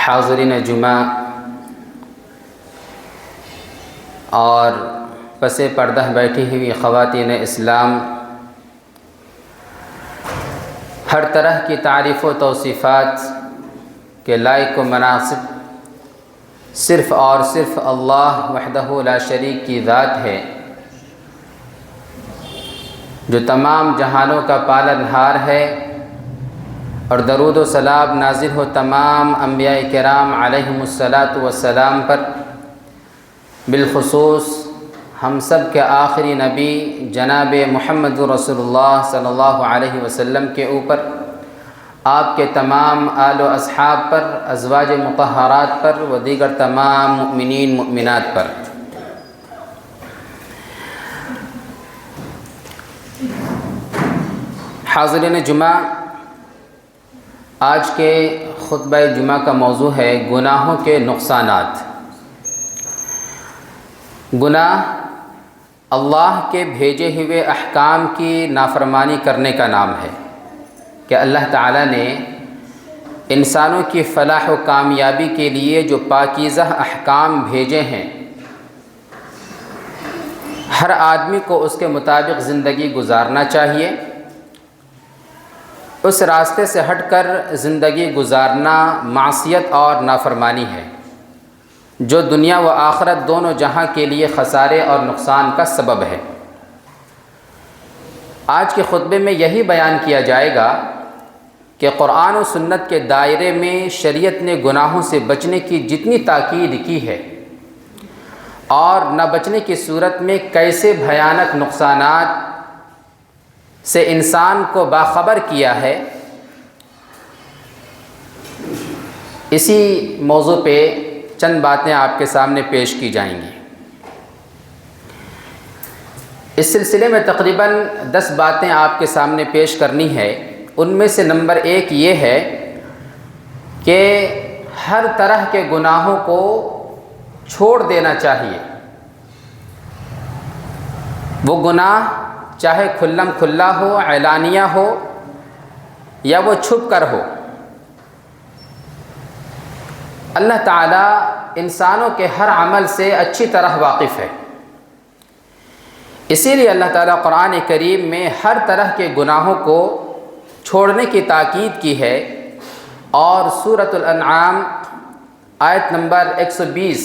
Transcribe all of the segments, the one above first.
حاضرین جمعہ اور پس پردہ بیٹھی ہوئی خواتین اسلام، ہر طرح کی تعریف و توصیفات کے لائق و مناسب صرف اور صرف اللہ وحدہ لا شریک کی ذات ہے، جو تمام جہانوں کا پالنہار ہے، اور درود و سلام نازل ہو تمام انبیاء کرام علیہم الصلاۃ والسلام پر، بالخصوص ہم سب کے آخری نبی جناب محمد رسول اللہ صلی اللہ علیہ وسلم کے اوپر، آپ کے تمام آل و اصحاب پر، ازواج مطہرات پر و دیگر تمام مؤمنین مؤمنات پر۔ حاضرین جمعہ، آج کے خطبہ جمعہ کا موضوع ہے گناہوں کے نقصانات۔ گناہ اللہ کے بھیجے ہوئے احکام کی نافرمانی کرنے کا نام ہے کہ اللہ تعالیٰ نے انسانوں کی فلاح و کامیابی کے لیے جو پاکیزہ احکام بھیجے ہیں، ہر آدمی کو اس کے مطابق زندگی گزارنا چاہیے۔ اس راستے سے ہٹ کر زندگی گزارنا معصیت اور نافرمانی ہے، جو دنیا و آخرت دونوں جہاں کے لیے خسارے اور نقصان کا سبب ہے۔ آج کے خطبے میں یہی بیان کیا جائے گا کہ قرآن و سنت کے دائرے میں شریعت نے گناہوں سے بچنے کی جتنی تاکید کی ہے اور نہ بچنے کی صورت میں کیسے بھیانک نقصانات سے انسان کو باخبر کیا ہے، اسی موضوع پہ چند باتیں آپ کے سامنے پیش کی جائیں گی۔ اس سلسلے میں تقریباً 10 باتیں آپ کے سامنے پیش کرنی ہے۔ ان میں سے نمبر 1 یہ ہے کہ ہر طرح کے گناہوں کو چھوڑ دینا چاہیے۔ وہ گناہ چاہے کھلم کھلا ہو، اعلانیہ ہو، یا وہ چھپ کر ہو، اللہ تعالیٰ انسانوں کے ہر عمل سے اچھی طرح واقف ہے۔ اسی لیے اللہ تعالیٰ قرآن کریم میں ہر طرح کے گناہوں کو چھوڑنے کی تاکید کی ہے، اور سورۃ الانعام آیت نمبر 120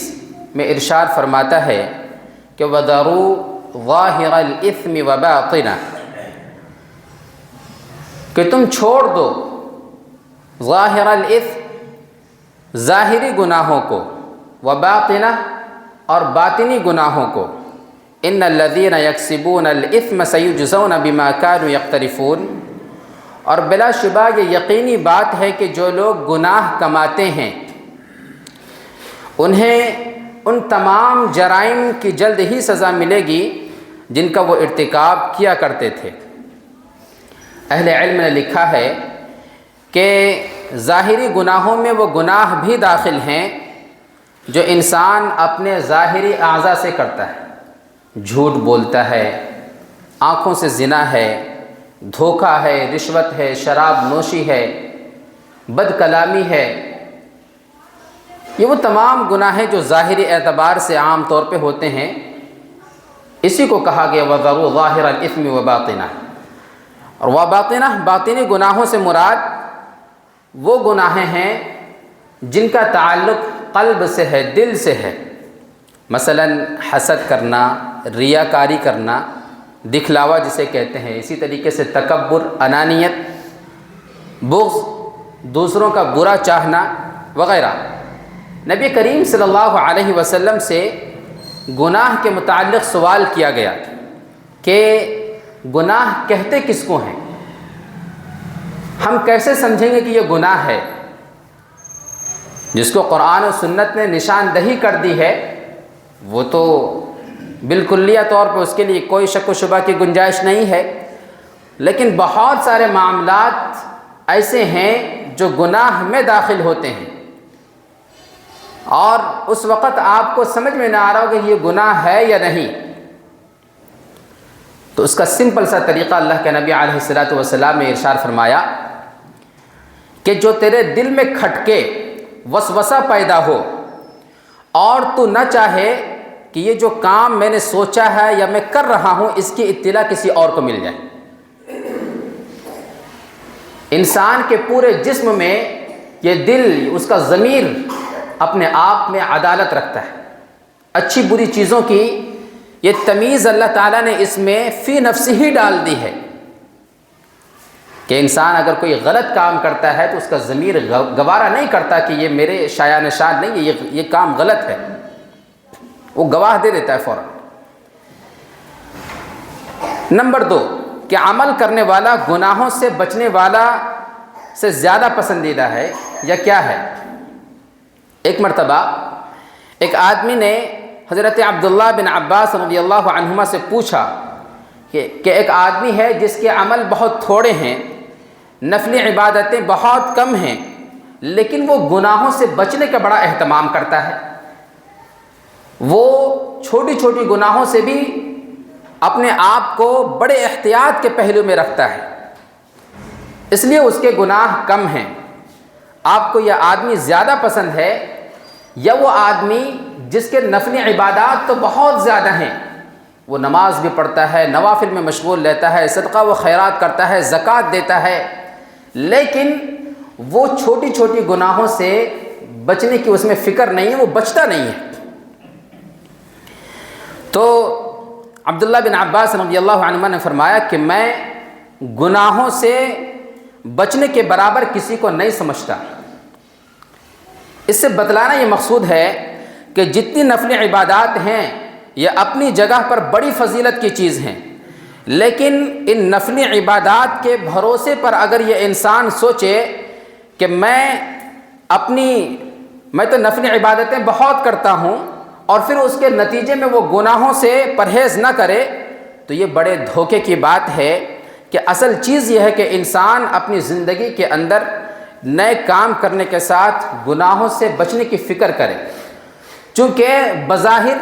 میں ارشاد فرماتا ہے کہ وَذَرُوا ظَاهِرَ الْإِثْمِ وَبَاطِنَهُ، کہ تم چھوڑ دو ظاہر الاثم، ظاہری گناہوں کو، وباطنہ، اور باطنی گناہوں کو۔ ان الذین یکسبون الاثم سیجزون بما کانوا یقترفون، اور بلا شبہ یہ یقینی بات ہے کہ جو لوگ گناہ کماتے ہیں انہیں ان تمام جرائم کی جلد ہی سزا ملے گی جن کا وہ ارتکاب کیا کرتے تھے۔ اہل علم نے لکھا ہے کہ ظاہری گناہوں میں وہ گناہ بھی داخل ہیں جو انسان اپنے ظاہری اعضاء سے کرتا ہے۔ جھوٹ بولتا ہے، آنکھوں سے زنا ہے، دھوکہ ہے، رشوت ہے، شراب نوشی ہے، بد کلامی ہے۔ یہ وہ تمام گناہ ہیں جو ظاہری اعتبار سے عام طور پہ ہوتے ہیں۔ اسی کو کہا گیا وَذَرُوا ظَاهِرَ الْإِثْمِ وَبَاطِنَهُ، اور وباطنہ، باطنی گناہوں سے مراد وہ گناہیں ہیں جن کا تعلق قلب سے ہے، دل سے ہے۔ مثلا حسد کرنا، ریاکاری کرنا، دکھلاوا جسے کہتے ہیں، اسی طریقے سے تکبر، انانیت، بغض، دوسروں کا برا چاہنا وغیرہ۔ نبی کریم صلی اللہ علیہ وسلم سے گناہ کے متعلق سوال کیا گیا کہ گناہ کہتے کس کو ہیں؟ ہم کیسے سمجھیں گے کہ یہ گناہ ہے؟ جس کو قرآن و سنت نے نشاندہی کر دی ہے وہ تو بالکلیہ طور پر اس کے لیے کوئی شک و شبہ کی گنجائش نہیں ہے، لیکن بہت سارے معاملات ایسے ہیں جو گناہ میں داخل ہوتے ہیں، اور اس وقت آپ کو سمجھ میں نہ آ رہا ہو کہ یہ گناہ ہے یا نہیں، تو اس کا سمپل سا طریقہ اللہ کے نبی علیہ الصلوۃ والسلام نے ارشاد فرمایا کہ جو تیرے دل میں کھٹکے وسوسہ پیدا ہو اور تو نہ چاہے کہ یہ جو کام میں نے سوچا ہے یا میں کر رہا ہوں اس کی اطلاع کسی اور کو مل جائے۔ انسان کے پورے جسم میں یہ دل، اس کا ضمیر اپنے آپ میں عدالت رکھتا ہے۔ اچھی بری چیزوں کی یہ تمیز اللہ تعالیٰ نے اس میں فی نفس ہی ڈال دی ہے کہ انسان اگر کوئی غلط کام کرتا ہے تو اس کا ضمیر گوارا نہیں کرتا کہ یہ میرے شایان نشان نہیں ہے، یہ کام غلط ہے، وہ گواہ دے دیتا ہے فوراً۔ نمبر 2 کہ عمل کرنے والا گناہوں سے بچنے والا سے زیادہ پسندیدہ ہے یا کیا ہے؟ ایک مرتبہ ایک آدمی نے حضرت عبداللہ بن عباس رضی اللہ عنہما سے پوچھا کہ ایک آدمی ہے جس کے عمل بہت تھوڑے ہیں، نفلی عبادتیں بہت کم ہیں، لیکن وہ گناہوں سے بچنے کا بڑا اہتمام کرتا ہے، وہ چھوٹی چھوٹی گناہوں سے بھی اپنے آپ کو بڑے احتیاط کے پہلو میں رکھتا ہے، اس لیے اس کے گناہ کم ہیں۔ آپ کو یہ آدمی زیادہ پسند ہے یا وہ آدمی جس کے نفلی عبادات تو بہت زیادہ ہیں، وہ نماز بھی پڑھتا ہے، نوافل میں مشغول رہتا ہے، صدقہ و خیرات کرتا ہے، زکوٰۃ دیتا ہے، لیکن وہ چھوٹی چھوٹی گناہوں سے بچنے کی اس میں فکر نہیں ہے، وہ بچتا نہیں ہے؟ تو عبداللہ بن عباس رضی اللہ عنہ نے فرمایا کہ میں گناہوں سے بچنے کے برابر کسی کو نہیں سمجھتا۔ اس سے بتلانا یہ مقصود ہے کہ جتنی نفلی عبادات ہیں یہ اپنی جگہ پر بڑی فضیلت کی چیز ہیں، لیکن ان نفلی عبادات کے بھروسے پر اگر یہ انسان سوچے کہ میں تو نفلی عبادتیں بہت کرتا ہوں اور پھر اس کے نتیجے میں وہ گناہوں سے پرہیز نہ کرے، تو یہ بڑے دھوکے کی بات ہے کہ اصل چیز یہ ہے کہ انسان اپنی زندگی کے اندر نئے کام کرنے کے ساتھ گناہوں سے بچنے کی فکر کرے، چونکہ بظاہر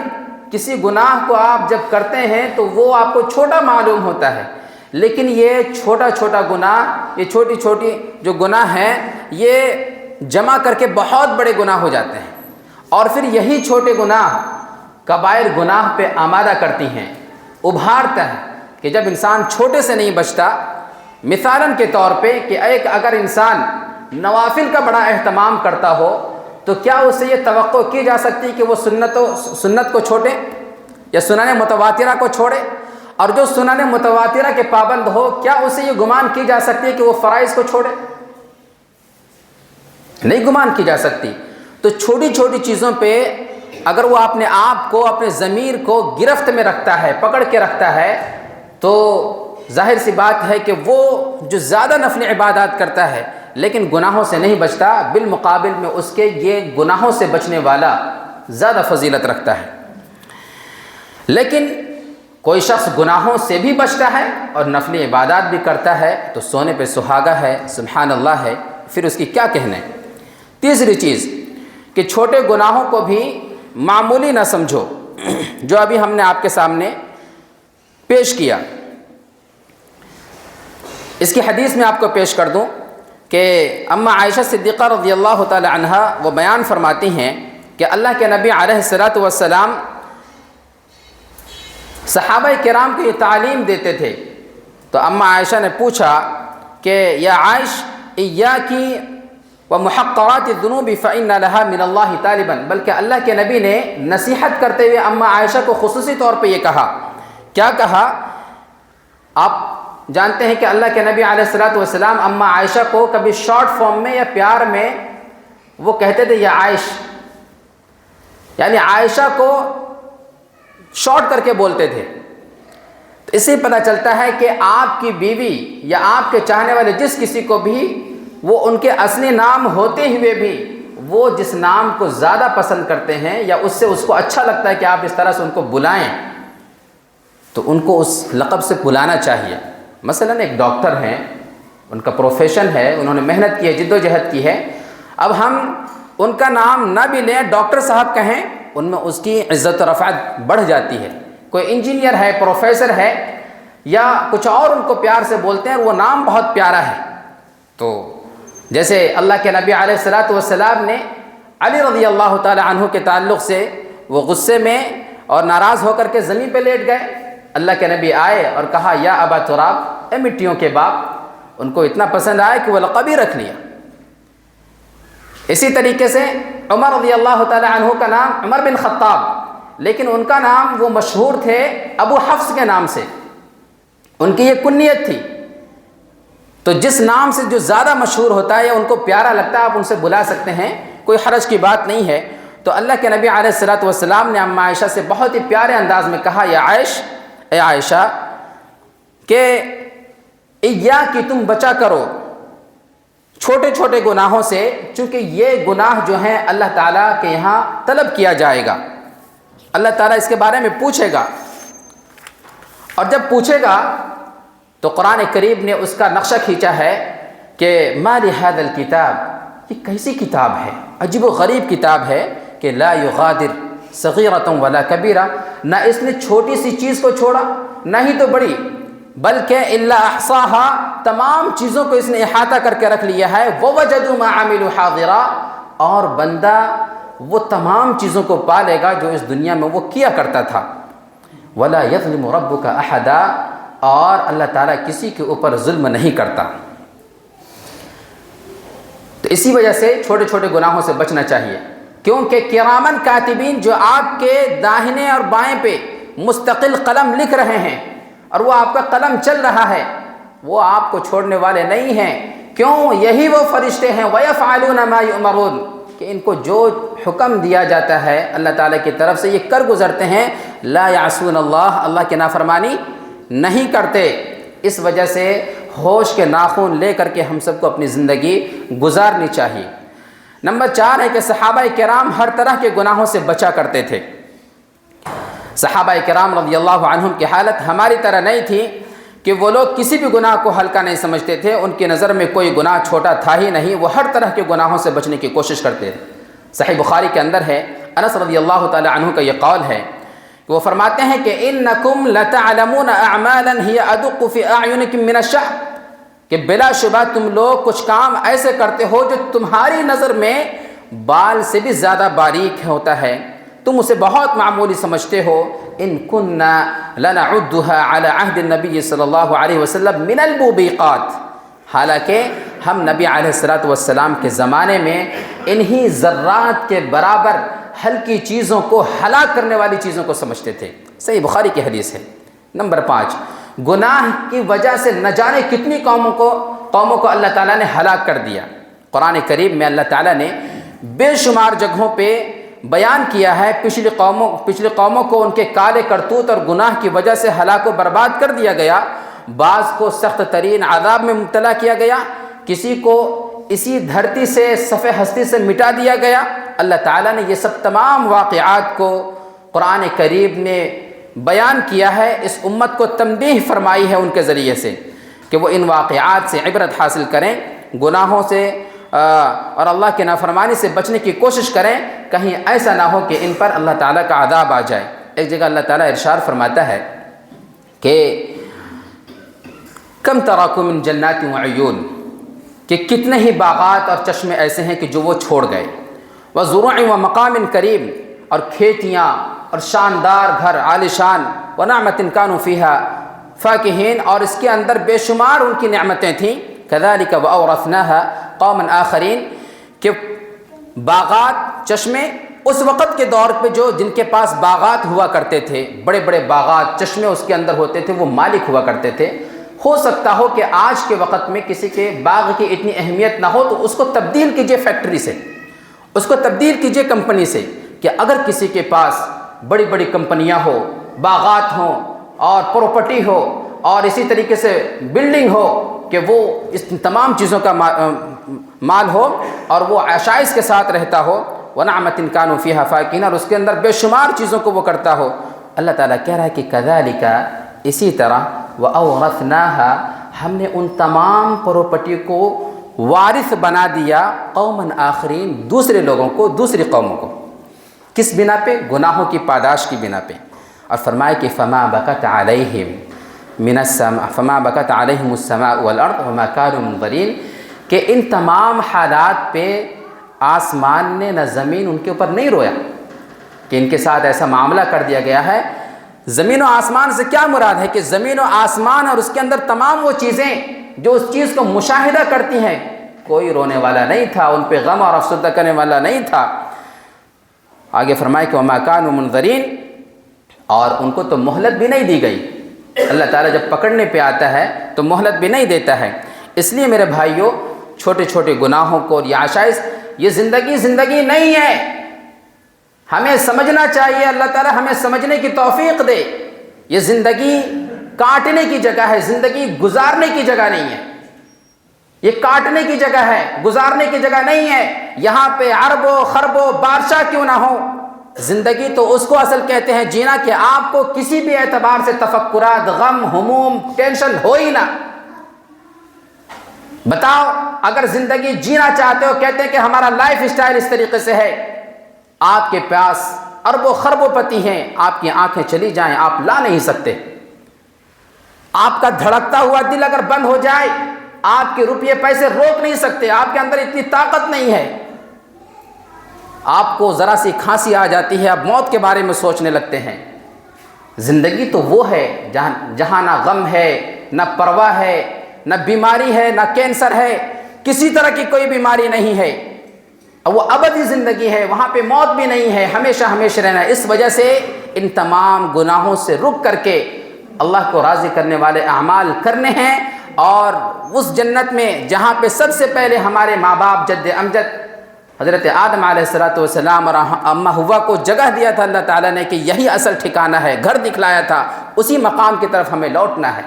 کسی گناہ کو آپ جب کرتے ہیں تو وہ آپ کو چھوٹا معلوم ہوتا ہے، لیکن یہ چھوٹا چھوٹا گناہ، یہ چھوٹی چھوٹی جو گناہ ہیں یہ جمع کر کے بہت بڑے گناہ ہو جاتے ہیں، اور پھر یہی چھوٹے گناہ کبائر گناہ پہ آمادہ کرتی ہیں، ابھارتا ہے کہ جب انسان چھوٹے سے نہیں بچتا۔ مثالاً کے طور پہ کہ اگر انسان نوافل کا بڑا اہتمام کرتا ہو تو کیا اس سے یہ توقع کی جا سکتی کہ وہ سنت کو چھوڑے یا سنن متواترہ کو چھوڑے؟ اور جو سنن متواترہ کے پابند ہو کیا اس سے یہ گمان کی جا سکتی ہے کہ وہ فرائض کو چھوڑے؟ نہیں گمان کی جا سکتی۔ تو چھوٹی چھوٹی چیزوں پہ اگر وہ اپنے آپ کو، اپنے ضمیر کو گرفت میں رکھتا ہے، پکڑ کے رکھتا ہے، تو ظاہر سی بات ہے کہ وہ جو زیادہ نفلی عبادات کرتا ہے لیکن گناہوں سے نہیں بچتا، بالمقابل میں اس کے یہ گناہوں سے بچنے والا زیادہ فضیلت رکھتا ہے۔ لیکن کوئی شخص گناہوں سے بھی بچتا ہے اور نفلی عبادات بھی کرتا ہے تو سونے پہ سہاگا ہے، سبحان اللہ ہے، پھر اس کی کیا کہنے۔ تیسری چیز کہ چھوٹے گناہوں کو بھی معمولی نہ سمجھو، جو ابھی ہم نے آپ کے سامنے پیش کیا۔ اس کی حدیث میں آپ کو پیش کر دوں کہ اما عائشہ صدیقہ رضی اللہ تعالی عنہا وہ بیان فرماتی ہیں کہ اللہ کے نبی علیہ الصلاۃ والسلام صحابہ کرام کو یہ تعلیم دیتے تھے، تو اما عائشہ نے پوچھا کہ یا عائش ایاکی ومحقرات الذنوب فإن لها من اللہ طالبا، بلکہ اللہ کے نبی نے نصیحت کرتے ہوئے اما عائشہ کو خصوصی طور پہ یہ کہا، کیا کہا؟ آپ جانتے ہیں کہ اللہ کے نبی علیہ الصلاۃ والسلام اما عائشہ کو کبھی شارٹ فارم میں یا پیار میں وہ کہتے تھے یا عائش، یعنی عائشہ کو شارٹ کر کے بولتے تھے۔ تو اس سے پتہ چلتا ہے کہ آپ کی بیوی یا آپ کے چاہنے والے جس کسی کو بھی وہ ان کے اصلی نام ہوتے ہوئے بھی وہ جس نام کو زیادہ پسند کرتے ہیں یا اس کو اچھا لگتا ہے کہ آپ اس طرح سے ان کو بلائیں، تو ان کو اس لقب سے بلانا چاہیے۔ مثلاً ایک ڈاکٹر ہیں، ان کا پروفیشن ہے، انہوں نے محنت کی ہے، جد و جہد کی ہے، اب ہم ان کا نام نہ بھی لیں، ڈاکٹر صاحب کہیں، ان میں اس کی عزت و رفعت بڑھ جاتی ہے۔ کوئی انجینئر ہے، پروفیسر ہے یا کچھ اور ان کو پیار سے بولتے ہیں، وہ نام بہت پیارا ہے۔ تو جیسے اللہ کے نبی علیہ الصلاۃ والسلام نے علی رضی اللہ تعالی عنہ کے تعلق سے وہ غصے میں اور ناراض ہو کر کے زمین پہ لیٹ گئے. اللہ کے نبی آئے اور کہا یا ابا تراب، اے مٹیوں کے باپ. ان کو اتنا پسند آیا کہ وہ لقب ہی رکھ لیا. اسی طریقے سے عمر رضی اللہ تعالی عنہ کا نام عمر بن خطاب، لیکن ان کا نام وہ مشہور تھے ابو حفص کے نام سے، ان کی یہ کنیت تھی. تو جس نام سے جو زیادہ مشہور ہوتا ہے یا ان کو پیارا لگتا ہے آپ ان سے بلا سکتے ہیں، کوئی حرج کی بات نہیں ہے. تو اللہ کے نبی علیہ الصلوۃ والسلام نے اماں عائشہ سے بہت ہی پیارے انداز میں کہا یا اے عائشہ کہ ایاکی، تم بچا کرو چھوٹے چھوٹے گناہوں سے، چونکہ یہ گناہ جو ہیں اللہ تعالیٰ کے یہاں طلب کیا جائے گا. اللہ تعالیٰ اس کے بارے میں پوچھے گا، اور جب پوچھے گا تو قرآن کریم نے اس کا نقشہ کھینچا ہے کہ ما لہذا الکتاب، یہ کیسی کتاب ہے، عجیب و غریب کتاب ہے کہ لا یغادر صغیرۃ ولا کبیرہ، نہ اس نے چھوٹی سی چیز کو چھوڑا نہ ہی تو بڑی، بلکہ الا احصاها، تمام چیزوں کو اس نے احاطہ کر کے رکھ لیا ہے. ووجدوا ما عملوا حاضرا، اور بندہ وہ تمام چیزوں کو پا لے گا جو اس دنیا میں وہ کیا کرتا تھا. ولا یظلم ربک احدا، اور اللہ تعالیٰ کسی کے اوپر ظلم نہیں کرتا. تو اسی وجہ سے چھوٹے چھوٹے گناہوں سے بچنا چاہیے، کیونکہ کرامن کاتبین جو آپ کے داہنے اور بائیں پہ مستقل قلم لکھ رہے ہیں اور وہ آپ کا قلم چل رہا ہے، وہ آپ کو چھوڑنے والے نہیں ہیں. کیوں؟ یہی وہ فرشتے ہیں وَيَفْعَلُونَ مَا يُؤْمَرُونَ، کہ ان کو جو حکم دیا جاتا ہے اللہ تعالیٰ کی طرف سے یہ کر گزرتے ہیں. لا يعصون اللہ، اللہ کی نافرمانی نہیں کرتے. اس وجہ سے ہوش کے ناخن لے کر کے ہم سب کو اپنی زندگی گزارنی چاہیے. نمبر 4 ہے کہ صحابہ کرام ہر طرح کے گناہوں سے بچا کرتے تھے. صحابہ کرام رضی اللہ عنہم کی حالت ہماری طرح نہیں تھی کہ وہ لوگ کسی بھی گناہ کو ہلکا نہیں سمجھتے تھے. ان کی نظر میں کوئی گناہ چھوٹا تھا ہی نہیں، وہ ہر طرح کے گناہوں سے بچنے کی کوشش کرتے تھے. صحیح بخاری کے اندر ہے، انس رضی اللہ تعالی عنہ کا یہ قول ہے کہ وہ فرماتے ہیں کہ انکم لتعلمون اعمالا هي ادق في اعینکم من الشعر، کہ بلا شبہ تم لوگ کچھ کام ایسے کرتے ہو جو تمہاری نظر میں بال سے بھی زیادہ باریک ہوتا ہے، تم اسے بہت معمولی سمجھتے ہو. ان کننا لنعدها على عهد النبی صلی اللہ علیہ وسلم من الموبقات، حالانکہ ہم نبی علیہ الصلوۃ والسلام کے زمانے میں انہی ذرات کے برابر ہلکی چیزوں کو ہلاک کرنے والی چیزوں کو سمجھتے تھے. صحیح بخاری کی حدیث ہے. نمبر 5، گناہ کی وجہ سے نہ جانے کتنی قوموں کو اللہ تعالیٰ نے ہلاک کر دیا. قرآن کریم میں اللہ تعالیٰ نے بے شمار جگہوں پہ بیان کیا ہے پچھلی قوموں کو ان کے کالے کرتوت اور گناہ کی وجہ سے ہلاک و برباد کر دیا گیا. بعض کو سخت ترین عذاب میں مبتلا کیا گیا، کسی کو اسی دھرتی سے صفحہ ہستی سے مٹا دیا گیا. اللہ تعالیٰ نے یہ سب تمام واقعات کو قرآن کریم نے بیان کیا ہے. اس امت کو تنبیہ فرمائی ہے ان کے ذریعے سے کہ وہ ان واقعات سے عبرت حاصل کریں، گناہوں سے اور اللہ کے نافرمانی سے بچنے کی کوشش کریں، کہیں ایسا نہ ہو کہ ان پر اللہ تعالیٰ کا عذاب آ جائے. ایک جگہ اللہ تعالیٰ ارشاد فرماتا ہے کہ کم تراکم من جنات وعیون، کہ کتنے ہی باغات اور چشمے ایسے ہیں کہ جو وہ چھوڑ گئے. وزروع ومقام کریم، اور کھیتیاں اور شاندار گھر عالیشان. ونعمت کانوا فیہا فاکہین، اور اس کے اندر بے شمار ان کی نعمتیں تھیں. کذالک واورثناها قوما آخرین، کہ باغات چشمے اس وقت کے دور پہ جن کے پاس باغات ہوا کرتے تھے، بڑے بڑے باغات چشمے اس کے اندر ہوتے تھے، وہ مالک ہوا کرتے تھے. ہو سکتا ہو کہ آج کے وقت میں کسی کے باغ کی اتنی اہمیت نہ ہو تو اس کو تبدیل کیجئے فیکٹری سے، اس کو تبدیل کیجئے کمپنی سے، کہ اگر کسی کے پاس بڑی بڑی کمپنیاں ہو، باغات ہوں اور پراپرٹی ہو اور اسی طریقے سے بلڈنگ ہو، کہ وہ اس تمام چیزوں کا مال ہو اور وہ عشائش کے ساتھ رہتا ہو. ونعمت کانوا فیہا فاکہین، اور اس کے اندر بے شمار چیزوں کو وہ کرتا ہو. اللہ تعالیٰ کہہ رہا ہے کہ کذالک، اسی طرح وَأَوْرَثْنَاهَا، ہم نے ان تمام پراپرٹی کو وارث بنا دیا قوماً آخرین، دوسرے لوگوں کو، دوسری قوموں کو. کس بنا پہ؟ گناہوں کی پاداش کی بنا پہ. اور فرمایا کہ فما بکت علیہم السماء والارض وما كانوا منظرین، کہ ان تمام حالات پہ آسمان نے نہ زمین ان کے اوپر نہیں رویا کہ ان کے ساتھ ایسا معاملہ کر دیا گیا ہے۔ زمین و آسمان سے کیا مراد ہے کہ زمین و آسمان اور اس کے اندر تمام وہ چیزیں جو اس چیز کو مشاہدہ کرتی ہیں، کوئی رونے والا نہیں تھا، ان پہ غم اور افسردہ کرنے والا نہیں تھا۔ آگے فرمائے کہ وما كانوا منظرین، اور ان کو تو مہلت بھی نہیں دی گئی۔ اللہ تعالیٰ جب پکڑنے پہ آتا ہے تو مہلت بھی نہیں دیتا ہے۔ اس لیے میرے بھائیوں، چھوٹے چھوٹے گناہوں کو اور یہ عشائش، یہ زندگی نہیں ہے، ہمیں سمجھنا چاہیے۔ اللہ تعالیٰ ہمیں سمجھنے کی توفیق دے۔ یہ زندگی کاٹنے کی جگہ ہے، زندگی گزارنے کی جگہ نہیں ہے۔ یہ کاٹنے کی جگہ ہے، گزارنے کی جگہ نہیں ہے۔ یہاں پہ اربوں خربوں بادشاہ کیوں نہ ہو، زندگی تو اس کو اصل کہتے ہیں جینا کہ آپ کو کسی بھی اعتبار سے تفکرات، غم، ہموم، ٹینشن ہو ہی نہ۔ بتاؤ، اگر زندگی جینا چاہتے ہو، کہتے ہیں کہ ہمارا لائف اسٹائل اس طریقے سے ہے، آپ کے پاس اربوں خربوں پتی ہیں، آپ کی آنکھیں چلی جائیں آپ لا نہیں سکتے۔ آپ کا دھڑکتا ہوا دل اگر بند ہو جائے، آپ کے روپیے پیسے روک نہیں سکتے، آپ کے اندر اتنی طاقت نہیں ہے۔ آپ کو ذرا سی کھانسی آ جاتی ہے، آپ موت کے بارے میں سوچنے لگتے ہیں۔ زندگی تو وہ ہے جہاں نہ غم ہے، نہ پرواہ ہے، نہ بیماری ہے، نہ کینسر ہے، کسی طرح کی کوئی بیماری نہیں ہے، وہ ابدی زندگی ہے، وہاں پہ موت بھی نہیں ہے، ہمیشہ ہمیشہ رہنا ہے۔ اس وجہ سے ان تمام گناہوں سے رک کر کے اللہ کو راضی کرنے والے اعمال کرنے ہیں، اور اس جنت میں جہاں پہ سب سے پہلے ہمارے ماں باپ جد امجد حضرت آدم علیہ السلام اور اماں حوا کو جگہ دیا تھا اللہ تعالیٰ نے کہ یہی اصل ٹھکانہ ہے، گھر دکھلایا تھا، اسی مقام کی طرف ہمیں لوٹنا ہے۔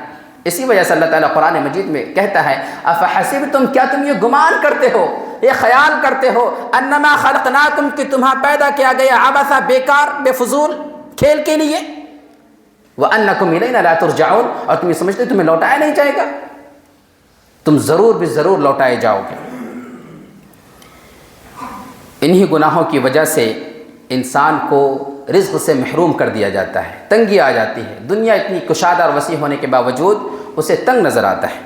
اسی وجہ سے اللہ تعالیٰ قرآن مجید میں کہتا ہے افحسبتم، کیا تم یہ گمان کرتے ہو، یہ خیال کرتے ہو، انما خلقناکم، کہ تمہیں پیدا کیا گیا عبثا، بیکار، بے فضول، کھیل کے لیے، وانکم الینا لا ترجعون، اور تم یہ سمجھتے تمہیں لوٹایا نہیں جائے گا، تم ضرور بھی ضرور لوٹائے جاؤ گے۔ انہی گناہوں کی وجہ سے انسان کو رزق سے محروم کر دیا جاتا ہے، تنگی آ جاتی ہے، دنیا اتنی کشادہ اور وسیع ہونے کے باوجود اسے تنگ نظر آتا ہے۔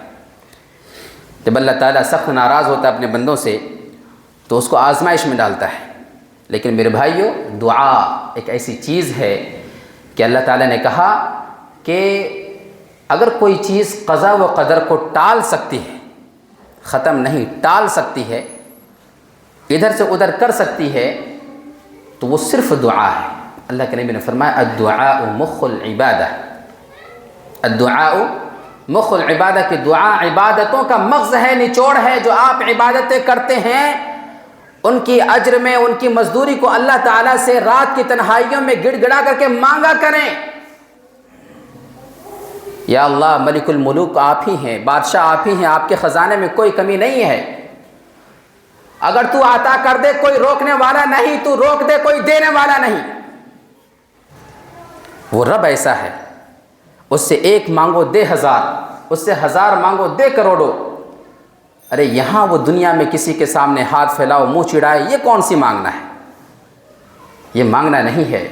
جب اللہ تعالیٰ سخت ناراض ہوتا ہے اپنے بندوں سے تو اس کو آزمائش میں ڈالتا ہے۔ لیکن میرے بھائیوں، دعا ایک ایسی چیز ہے کہ اللہ تعالیٰ نے کہا کہ اگر کوئی چیز قضا و قدر کو ٹال سکتی ہے، ختم نہیں، ٹال سکتی ہے، ادھر سے ادھر کر سکتی ہے، تو وہ صرف دعا ہے۔ اللہ کے نبی نے فرمایا الدعاء مخ العبادہ، الدعاء مخ العبادہ، کہ دعا عبادتوں کا مغز ہے، نچوڑ ہے۔ جو آپ عبادتیں کرتے ہیں ان کی اجر میں، ان کی مزدوری کو اللہ تعالیٰ سے رات کی تنہائیوں میں گڑ گڑا کر کے مانگا کریں۔ یا اللہ، ملک الملوک آپ ہی ہیں، بادشاہ آپ ہی ہیں، آپ کے خزانے میں کوئی کمی نہیں ہے، اگر تو عطا کر دے کوئی روکنے والا نہیں، تو روک دے کوئی دینے والا نہیں۔ وہ رب ایسا ہے، اس سے ایک مانگو دے ہزار، اس سے ہزار مانگو دے کروڑوں۔ ارے یہاں وہ دنیا میں کسی کے سامنے ہاتھ پھیلاؤ، منہ چڑھائے، یہ کون سی مانگنا ہے؟ یہ مانگنا نہیں ہے۔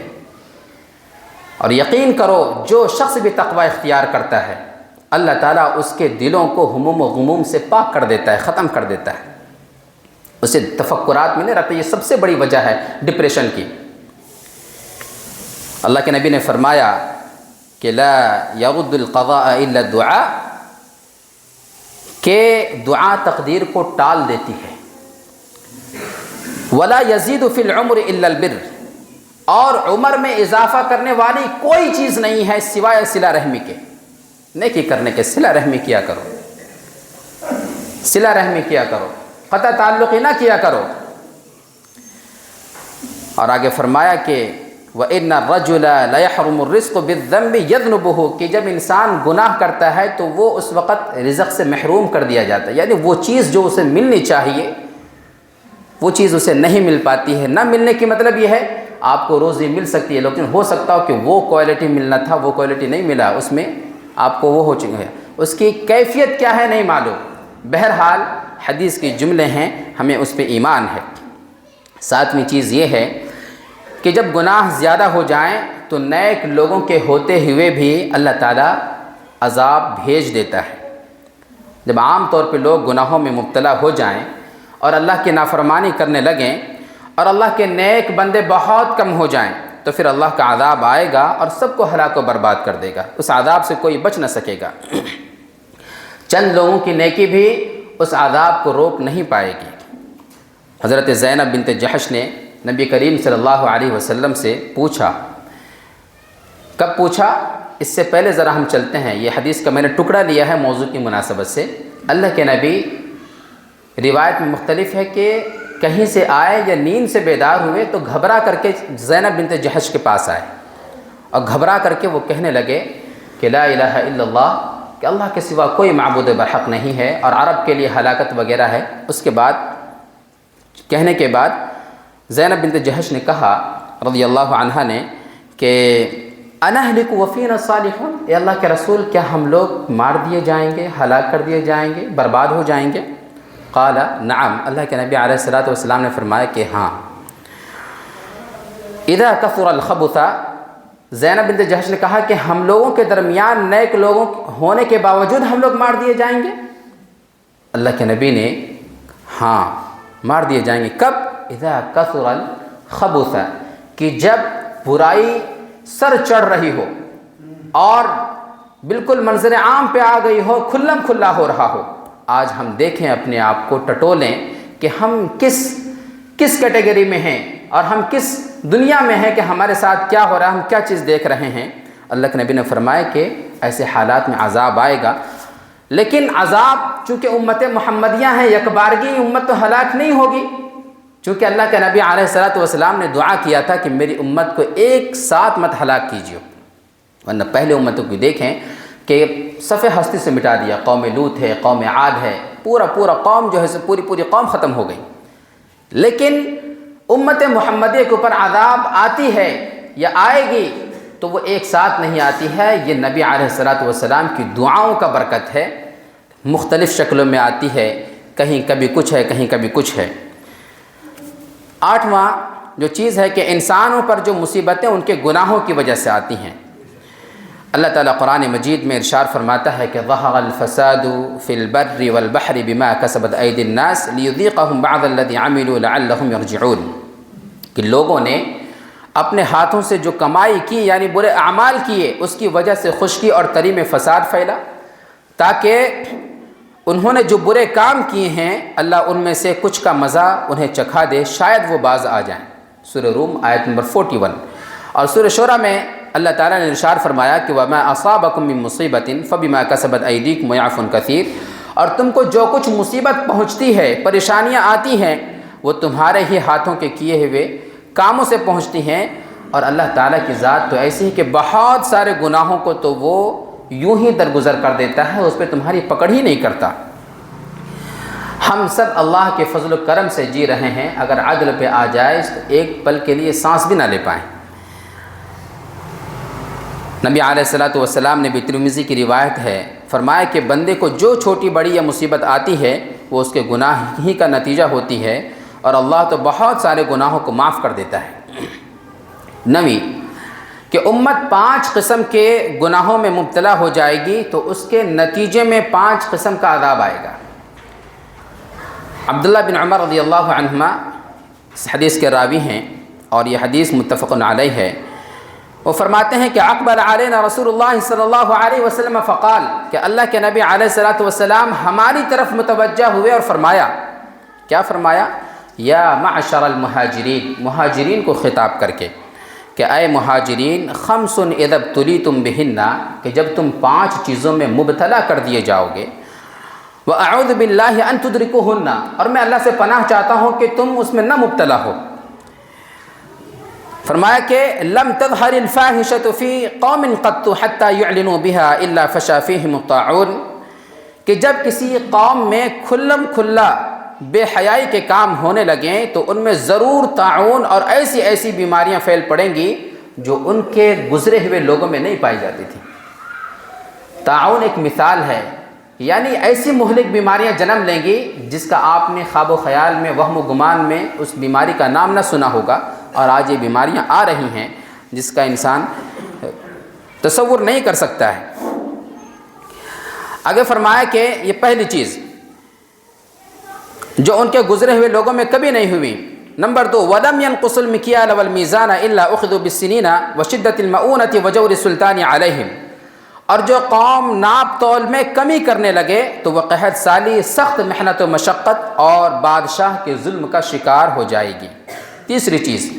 اور یقین کرو، جو شخص بھی تقوی اختیار کرتا ہے اللہ تعالیٰ اس کے دلوں کو ہموم و غموم سے پاک کر دیتا ہے، ختم کر دیتا ہے، اسے تفکرات میں نہیں رکھتا۔ یہ سب سے بڑی وجہ ہے ڈپریشن کی۔ اللہ کے نبی نے فرمایا کہ لا یرد القضاء الا الدعاء، کہ دعا تقدیر کو ٹال دیتی ہے۔ ولا یزید فی العمر الا البر، اور عمر میں اضافہ کرنے والی کوئی چیز نہیں ہے سوائے صلہ رحمی کے۔ نیکی کرنے کے صلہ رحمی کیا کرو، صلہ رحمی کیا کرو، قطع تعلق ہی نہ کیا کرو۔ اور آگے فرمایا کہ وَإِنَّ الرَّجُلَ لَيَحْرُمُ الرِّزْقُ بِالذَّنبِ يَذْنُبُهُ، کہ جب انسان گناہ کرتا ہے تو وہ اس وقت رزق سے محروم کر دیا جاتا ہے، یعنی وہ چیز جو اسے ملنی چاہیے وہ چیز اسے نہیں مل پاتی ہے۔ نہ ملنے کی مطلب یہ ہے آپ کو روزی مل سکتی ہے، لیکن ہو سکتا ہو کہ وہ کوالٹی ملنا تھا وہ کوالٹی نہیں ملا، اس میں آپ کو وہ ہو چکا ہے، اس کی کیفیت کیا ہے نہیں معلوم۔ بہرحال حدیث کے جملے ہیں، ہمیں اس پہ ایمان ہے۔ ساتویں چیز یہ ہے کہ جب گناہ زیادہ ہو جائیں تو نیک لوگوں کے ہوتے ہوئے بھی اللہ تعالیٰ عذاب بھیج دیتا ہے۔ جب عام طور پہ لوگ گناہوں میں مبتلا ہو جائیں اور اللہ کی نافرمانی کرنے لگیں اور اللہ کے نیک بندے بہت کم ہو جائیں تو پھر اللہ کا عذاب آئے گا اور سب کو ہلاک و برباد کر دے گا، اس عذاب سے کوئی بچ نہ سکے گا۔ چند لوگوں کی نیکی بھی اس عذاب کو روک نہیں پائے گی۔ حضرت زینب بنت جحش نے نبی کریم صلی اللہ علیہ وسلم سے پوچھا، کب پوچھا؟ اس سے پہلے ذرا ہم چلتے ہیں، یہ حدیث کا میں نے ٹکڑا لیا ہے موضوع کی مناسبت سے۔ اللہ کے نبی روایت میں مختلف ہے کہ کہیں سے آئے یا نیند سے بیدار ہوئے تو گھبرا کر کے زینب بنت جحش کے پاس آئے اور گھبرا کر کے وہ کہنے لگے کہ لا الہ الا اللہ، کہ اللہ کے سوا کوئی معبود برحق نہیں ہے اور عرب کے لیے ہلاکت وغیرہ ہے۔ اس کے بعد کہنے کے بعد زینب بنت جحش نے کہا رضی اللہ عنہا نے کہ انہلک وفینا الصالحون، اے اللہ کے رسول کیا ہم لوگ مار دیے جائیں گے، ہلاک کر دیے جائیں گے، برباد ہو جائیں گے؟ قال نعم، اللہ کے نبی علیہ الصلوۃ والسلام نے فرمایا کہ ہاں۔ اذا کثر الخبث، زینب بنت جحش نے کہا کہ ہم لوگوں کے درمیان نیک لوگوں ہونے کے باوجود ہم لوگ مار دیے جائیں گے؟ اللہ کے نبی نے ہاں مار دیے جائیں گے۔ کب؟ اذا کثر الخبث، کہ جب برائی سر چڑھ رہی ہو اور بالکل منظر عام پہ آ گئی ہو، کھلم کھلا ہو رہا ہو۔ آج ہم دیکھیں اپنے آپ کو ٹٹولیں کہ ہم کس کیٹیگری میں ہیں اور ہم کس دنیا میں ہیں کہ ہمارے ساتھ کیا ہو رہا ہے، ہم کیا چیز دیکھ رہے ہیں۔ اللہ کے نبی نے فرمایا کہ ایسے حالات میں عذاب آئے گا، لیکن عذاب چونکہ امت محمدیہ ہیں، یکبارگی امت تو ہلاک نہیں ہوگی، چونکہ اللہ کے نبی علیہ الصلوۃ والسلام نے دعا کیا تھا کہ میری امت کو ایک ساتھ مت ہلاک کیجیے، ورنہ پہلے امتوں کو دیکھیں کہ صفِ ہستی سے مٹا دیا، قوم لوط ہے، قوم عاد ہے، پورا قوم جو ہے پوری قوم ختم ہو گئی۔ لیکن امت محمدیہ کے اوپر عذاب آتی ہے یا آئے گی تو وہ ایک ساتھ نہیں آتی ہے، یہ نبی علیہ الصلوۃ والسلام کی دعاؤں کا برکت ہے، مختلف شکلوں میں آتی ہے، کہیں کبھی کچھ ہے، کہیں کبھی کچھ ہے۔ 8واں جو چیز ہے کہ انسانوں پر جو مصیبتیں ان کے گناہوں کی وجہ سے آتی ہیں۔ اللہ تعالیٰ قرآن مجید میں ارشاد فرماتا ہے کہ ظہر الفساد فی البر والبحر بما کسبت ایدی الناس لیذیقہم بعض الذی عملوا لعلہم یرجعون، کہ لوگوں نے اپنے ہاتھوں سے جو کمائی کی یعنی برے اعمال کیے اس کی وجہ سے خشکی اور تری میں فساد پھیلا، تاکہ انہوں نے جو برے کام کیے ہیں اللہ ان میں سے کچھ کا مزہ انہیں چکھا دے، شاید وہ باز آ جائیں۔ سورہ روم آیت نمبر 41۔ اور سورہ شورى میں اللہ تعالیٰ نے ارشاد فرمایا کہ وَمَا أَصَابَكُم مِّن مُّصِيبَةٍ فَبِمَا كَسَبَتْ أَيْدِيكُمْ وَيَعْفُو كَثِيرٌ، اور تم کو جو کچھ مصیبت پہنچتی ہے، پریشانیاں آتی ہیں، وہ تمہارے ہی ہاتھوں کے کیے ہوئے کاموں سے پہنچتی ہیں۔ اور اللہ تعالیٰ کی ذات تو ایسی ہے کہ بہت سارے گناہوں کو تو وہ یوں ہی درگزر کر دیتا ہے، اس پہ تمہاری پکڑ ہی نہیں کرتا۔ ہم سب اللہ کے فضل و کرم سے جی رہے ہیں، اگر عدل پہ آ جائے تو ایک پل کے لیے سانس بھی نہ لے پائیں۔ نبی علیہ الصلوۃ والسلام نے بھی ترمذی کی روایت ہے، فرمایا کہ بندے کو جو چھوٹی بڑی یا مصیبت آتی ہے وہ اس کے گناہ ہی کا نتیجہ ہوتی ہے، اور اللہ تو بہت سارے گناہوں کو معاف کر دیتا ہے۔ 9، کہ امت 5 قسم کے گناہوں میں مبتلا ہو جائے گی تو اس کے نتیجے میں 5 قسم کا عذاب آئے گا۔ عبداللہ بن عمر رضی اللہ عنہما اس حدیث کے راوی ہیں اور یہ حدیث متفق علیہ ہے۔ وہ فرماتے ہیں کہ اقبل علینا رسول اللہ صلی اللہ علیہ وسلم فقال، کہ اللہ کے نبی علیہ الصلوۃ والسلام ہماری طرف متوجہ ہوئے اور فرمایا، کیا فرمایا؟ یا معشر المہاجرین، مہاجرین کو خطاب کر کے کہ اے مہاجرین، 5 اذا ابتلیتم بہن، کہ جب تم 5 چیزوں میں مبتلا کر دیے جاؤ گے، وَأَعُوذُ بِاللَّهِ أَن تُدْرِكُوهُنَّ، اور میں اللہ سے پناہ چاہتا ہوں کہ تم اس میں نہ مبتلا ہو۔ فرمایا کہ لم تظہر الفاحشۃ فی قوم قط حتی یعلنوا بها الا فشا فیہم الطاعون، کہ جب کسی قوم میں کھلم کھلا بے حیائی کے کام ہونے لگیں تو ان میں ضرور طاعون اور ایسی ایسی بیماریاں پھیل پڑیں گی جو ان کے گزرے ہوئے لوگوں میں نہیں پائی جاتی تھیں۔ طاعون ایک مثال ہے، یعنی ایسی مہلک بیماریاں جنم لیں گی جس کا آپ نے خواب و خیال میں، وہم و گمان میں اس بیماری کا نام نہ سنا ہوگا، اور آج یہ بیماریاں آ رہی ہیں جس کا انسان تصور نہیں کر سکتا ہے۔ آگے فرمایا کہ یہ پہلی چیز، جو ان کے گزرے ہوئے لوگوں میں کبھی نہیں ہوئی۔ نمبر 2، وَلَمْ يَنْقُصُوا الْمِكْيَالَ وَالْمِيزَانَ إِلَّا أُخِذُوا بِالسِّنِينَ وَشِدَّةِ الْمَؤُونَةِ وَجَوْرِ السُّلْطَانِ عَلَيْهِمْ۔ اور جو قوم ناپ تول میں کمی کرنے لگے تو وہ قحط سالی، سخت محنت و مشقت اور بادشاہ کے ظلم کا شکار ہو جائے گی۔ تیسری چیز،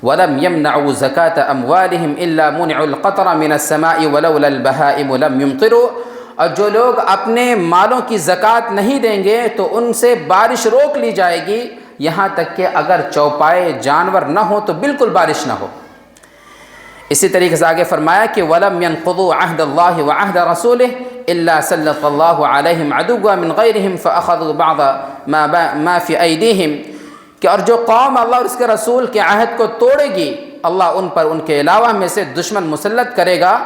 وَلَمْ يَمْنَعُوا زَكَاةَ أَمْوَالِهِمْ إِلَّا مُنِعُوا الْقَطْرَ مِنَ السَّمَاءِ وَلَوْلَا الْبَهَائِمُ لَمْ يُمْطِرُوا۔ اور جو لوگ اپنے مالوں کی زکوٰۃ نہیں دیں گے تو ان سے بارش روک لی جائے گی، یہاں تک کہ اگر چوپائے جانور نہ ہو تو بالکل بارش نہ ہو۔ اسی طریقے سے آگے فرمایا کہ وَلَمْ يَنْقُضُوا عَهْدَ اللَّهِ وَعَهْدَ رَسُولِهِ إِلَّا سَلَّطَ اللَّهُ عَلَيْهِمْ عَدُوًّا مِنْ غَيْرِهِمْ فَأَخَذُوا بَعْضَ مَا فِي أَيْدِيهِمْ، کہ اور جو قوم اللہ اور اس کے رسول کے عہد کو توڑے گی، اللہ ان پر ان کے علاوہ میں سے دشمن مسلط کرے گا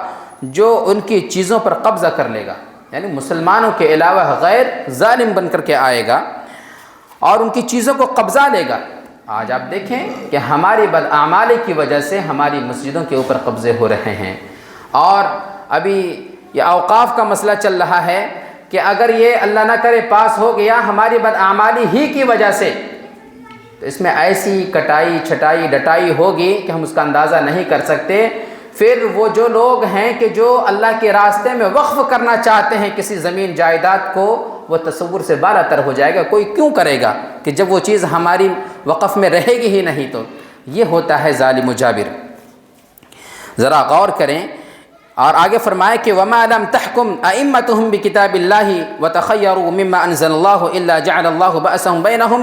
جو ان کی چیزوں پر قبضہ کر لے گا، یعنی مسلمانوں کے علاوہ غیر ظالم بن کر کے آئے گا اور ان کی چیزوں کو قبضہ لے گا۔ آج آپ دیکھیں کہ ہماری بدعمالی کی وجہ سے ہماری مسجدوں کے اوپر قبضے ہو رہے ہیں، اور ابھی یہ اوقاف کا مسئلہ چل رہا ہے کہ اگر یہ اللہ نہ کرے پاس ہو گیا ہماری بدعمالی ہی کی وجہ سے، تو اس میں ایسی کٹائی چھٹائی ڈٹائی ہوگی کہ ہم اس کا اندازہ نہیں کر سکتے۔ پھر وہ جو لوگ ہیں کہ جو اللہ کے راستے میں وقف کرنا چاہتے ہیں کسی زمین جائیداد کو، وہ تصور سے بالا تر ہو جائے گا۔ کوئی کیوں کرے گا کہ جب وہ چیز ہماری وقف میں رہے گی ہی نہیں؟ تو یہ ہوتا ہے ظالم و جابر۔ ذرا غور کریں، اور آگے فرمائے کہ وَمَا لَمْ تَحْكُمْ أَئِمَّتُهُمْ بِكِتَابِ اللَّهِ وَتَخَيَّرُوا مِمَّا أَنزَلَ اللَّهُ إِلَّا جَعَلَ اللَّهُ بَأْسَهُمْ بَيْنَهُمْ،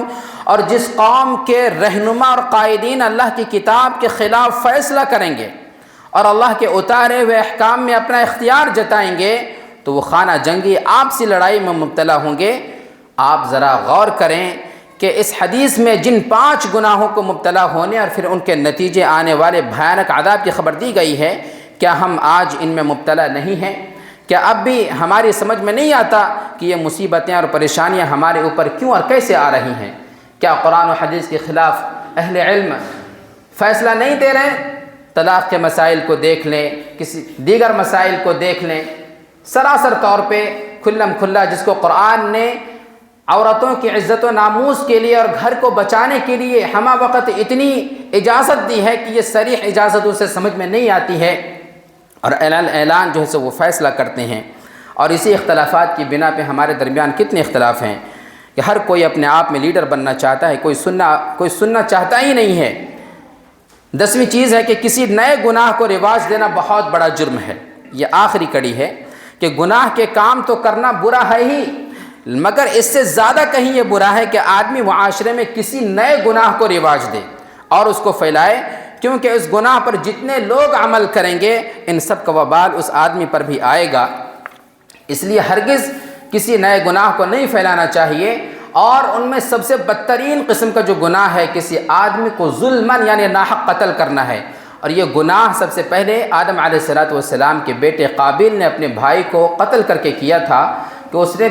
اور جس قوم کے رہنما اور قائدین اللہ کی کتاب کے خلاف فیصلہ کریں گے اور اللہ کے اتارے ہوئے احکام میں اپنا اختیار جتائیں گے تو وہ خانہ جنگی آپسی لڑائی میں مبتلا ہوں گے۔ آپ ذرا غور کریں کہ اس حدیث میں جن 5 گناہوں کو مبتلا ہونے اور پھر ان کے نتیجے آنے والے بھیانک عذاب کی خبر دی گئی ہے، کیا ہم آج ان میں مبتلا نہیں ہیں؟ کیا اب بھی ہماری سمجھ میں نہیں آتا کہ یہ مصیبتیں اور پریشانیاں ہمارے اوپر کیوں اور کیسے آ رہی ہیں؟ کیا قرآن و حدیث کے خلاف اہل علم فیصلہ نہیں دے رہے ہیں؟ طلاق کے مسائل کو دیکھ لیں، کسی دیگر مسائل کو دیکھ لیں، سراسر طور پہ کھلم کھلا جس کو قرآن نے عورتوں کی عزت و ناموس کے لیے اور گھر کو بچانے کے لیے ہمہ وقت اتنی اجازت دی ہے کہ یہ صریح اجازت اسے سمجھ میں نہیں آتی ہے، اور اعلان جو ہے سو وہ فیصلہ کرتے ہیں۔ اور اسی اختلافات کی بنا پہ ہمارے درمیان کتنے اختلاف ہیں کہ ہر کوئی اپنے آپ میں لیڈر بننا چاہتا ہے، کوئی سننا چاہتا ہی نہیں ہے۔ 10ویں چیز ہے کہ کسی نئے گناہ کو رواج دینا بہت بڑا جرم ہے۔ یہ آخری کڑی ہے کہ گناہ کے کام تو کرنا برا ہے ہی، مگر اس سے زیادہ کہیں یہ برا ہے کہ آدمی معاشرے میں کسی نئے گناہ کو رواج دے اور اس کو پھیلائے، کیونکہ اس گناہ پر جتنے لوگ عمل کریں گے ان سب کا وبال اس آدمی پر بھی آئے گا۔ اس لیے ہرگز کسی نئے گناہ کو نہیں پھیلانا چاہیے، اور ان میں سب سے بدترین قسم کا جو گناہ ہے کسی آدمی کو ظلماً یعنی ناحق قتل کرنا ہے۔ اور یہ گناہ سب سے پہلے آدم علیہ السلام کے بیٹے قابیل نے اپنے بھائی کو قتل کر کے کیا تھا کہ اس نے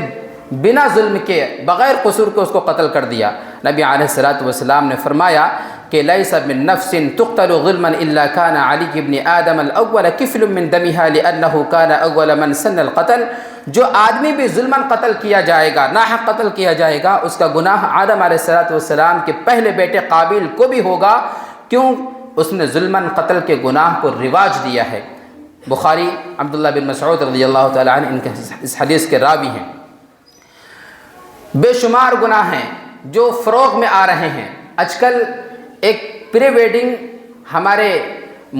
بنا ظلم کے بغیر قصور کے اس کو قتل کر دیا۔ نبی علیہ السلام نے فرمایا کہ لیس من نفس تقتل ظلما الا كان علی ابن آدم الاول کفل من دمها لانه كان اول من سن القتل، جو آدمی بھی ظلما قتل کیا جائے گا، ناحق قتل کیا جائے گا، اس کا گناہ آدم علیہ السلام کے پہلے بیٹے قابیل کو بھی ہوگا، کیوں؟ اس نے ظلما قتل کے گناہ کو رواج دیا ہے۔ بخاری عبداللہ بن مسعود رضی اللہ تعالی عنہ ان کے اس حدیث کے راوی ہیں۔ بے شمار گناہ ہیں جو فروغ میں آ رہے ہیں۔ آج کل ایک پری ویڈنگ ہمارے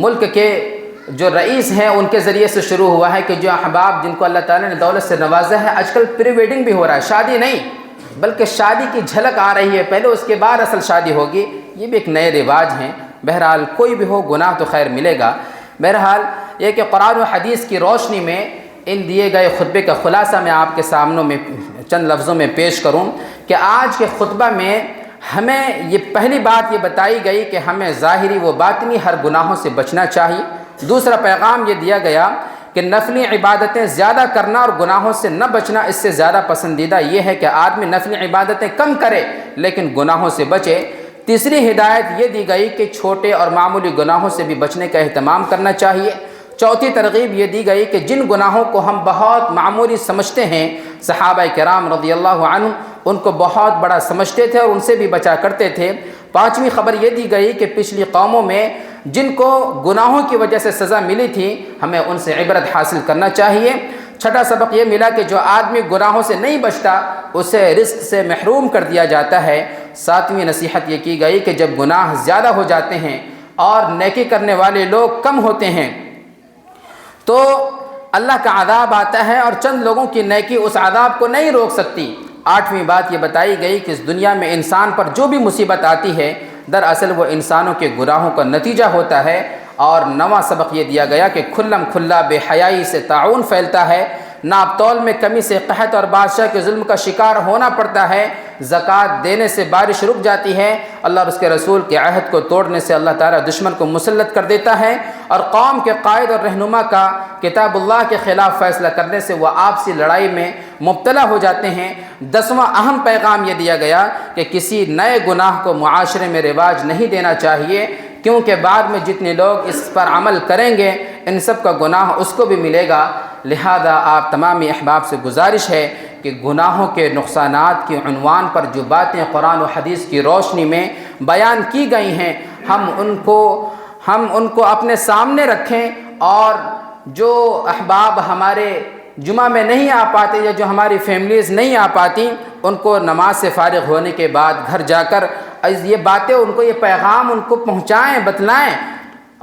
ملک کے جو رئیس ہیں ان کے ذریعے سے شروع ہوا ہے کہ جو احباب جن کو اللہ تعالیٰ نے دولت سے نوازا ہے، آج کل پری ویڈنگ بھی ہو رہا ہے، شادی نہیں بلکہ شادی کی جھلک آ رہی ہے، پہلے اس کے بعد اصل شادی ہوگی۔ یہ بھی ایک نئے رواج ہیں۔ بہرحال کوئی بھی ہو گناہ تو خیر ملے گا۔ بہرحال یہ کہ قرآن و حدیث کی روشنی میں ان دیے گئے خطبے کا خلاصہ میں آپ کے سامنے میں چند لفظوں میں پیش کروں کہ آج کے خطبہ میں ہمیں یہ پہلی بات یہ بتائی گئی کہ ہمیں ظاہری و باطنی ہر گناہوں سے بچنا چاہیے۔ دوسرا پیغام یہ دیا گیا کہ نفلی عبادتیں زیادہ کرنا اور گناہوں سے نہ بچنا، اس سے زیادہ پسندیدہ یہ ہے کہ آدمی نفلی عبادتیں کم کرے لیکن گناہوں سے بچے۔ تیسری ہدایت یہ دی گئی کہ چھوٹے اور معمولی گناہوں سے بھی بچنے کا اہتمام کرنا چاہیے۔ چوتھی ترغیب یہ دی گئی کہ جن گناہوں کو ہم بہت معمولی سمجھتے ہیں، صحابہ کرام رضی اللہ عنہ ان کو بہت بڑا سمجھتے تھے اور ان سے بھی بچا کرتے تھے۔ پانچویں خبر یہ دی گئی کہ پچھلی قوموں میں جن کو گناہوں کی وجہ سے سزا ملی تھی، ہمیں ان سے عبرت حاصل کرنا چاہیے۔ چھٹا سبق یہ ملا کہ جو آدمی گناہوں سے نہیں بچتا اسے رزق سے محروم کر دیا جاتا ہے۔ ساتویں نصیحت یہ کی گئی کہ جب گناہ زیادہ ہو جاتے ہیں اور نیکی کرنے والے لوگ کم ہوتے ہیں تو اللہ کا عذاب آتا ہے اور چند لوگوں کی نیکی اس عذاب کو نہیں روک سکتی۔ آٹھویں بات یہ بتائی گئی کہ اس دنیا میں انسان پر جو بھی مصیبت آتی ہے دراصل وہ انسانوں کے گناہوں کا نتیجہ ہوتا ہے۔ اور نواں سبق یہ دیا گیا کہ کھلم کھلا بے حیائی سے طاعون پھیلتا ہے، ناپ تول میں کمی سے قحط اور بادشاہ کے ظلم کا شکار ہونا پڑتا ہے، زکوٰۃ دینے سے بارش رک جاتی ہے، اللہ اور اس کے رسول کے عہد کو توڑنے سے اللہ تعالیٰ دشمن کو مسلط کر دیتا ہے، اور قوم کے قائد اور رہنما کا کتاب اللہ کے خلاف فیصلہ کرنے سے وہ آپسی لڑائی میں مبتلا ہو جاتے ہیں۔ 10واں اہم پیغام یہ دیا گیا کہ کسی نئے گناہ کو معاشرے میں رواج نہیں دینا چاہیے، کیونکہ بعد میں جتنے لوگ اس پر عمل کریں گے ان سب کا گناہ اس کو بھی ملے گا۔ لہذا آپ تمامی احباب سے گزارش ہے کہ گناہوں کے نقصانات کے عنوان پر جو باتیں قرآن و حدیث کی روشنی میں بیان کی گئی ہیں ہم ان کو اپنے سامنے رکھیں، اور جو احباب ہمارے جمعہ میں نہیں آ پاتے یا جو ہماری فیملیز نہیں آ پاتی ان کو نماز سے فارغ ہونے کے بعد گھر جا کر یہ باتیں ان کو، یہ پیغام ان کو پہنچائیں، بتلائیں،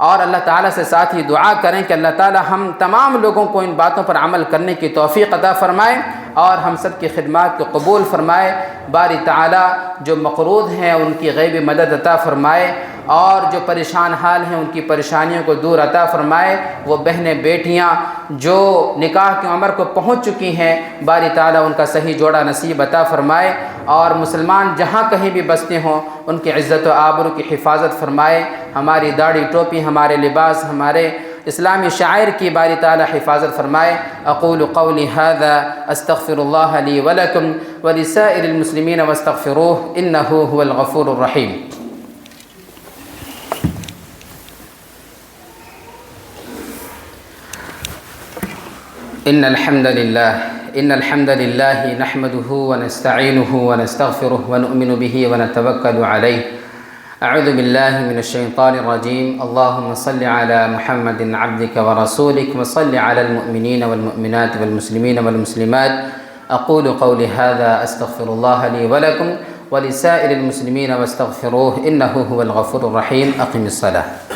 اور اللہ تعالیٰ سے ساتھ ہی دعا کریں کہ اللہ تعالیٰ ہم تمام لوگوں کو ان باتوں پر عمل کرنے کی توفیق عطا فرمائے اور ہم سب کی خدمات کو قبول فرمائے۔ باری تعالیٰ جو مقروض ہیں ان کی غیبی مدد عطا فرمائے، اور جو پریشان حال ہیں ان کی پریشانیوں کو دور عطا فرمائے۔ وہ بہنیں بیٹیاں جو نکاح کی عمر کو پہنچ چکی ہیں باری تعالیٰ ان کا صحیح جوڑا نصیب عطا فرمائے، اور مسلمان جہاں کہیں بھی بستے ہوں ان کی عزت و آبرو کی حفاظت فرمائے۔ ہماری داڑھی ٹوپی، ہمارے لباس، ہمارے اسلامی شاعر کی باری تعالیٰ حفاظت فرمائے۔ اقول قولی ھذا استغفر اللہ لی ولکم ولسائر المسلمین واستغفروہ انہ هو الغفور الرحیم۔ ان الحمد للہ نحمده ونستعینه ونستغفره ونؤمن به ونتوکل علیہ۔ اعوذ باللہ من الشیطان الرجیم۔ اللہم صل علی محمد عبدک ورسولک وصل علی المؤمنین والمؤمنات والمسلمین والمسلمات۔ اقول قولی ھذا استغفر اللہ لی ولکم ولسائر المسلمین واستغفروہ انہ هو الغفور الرحیم۔ اقم الصلاۃ۔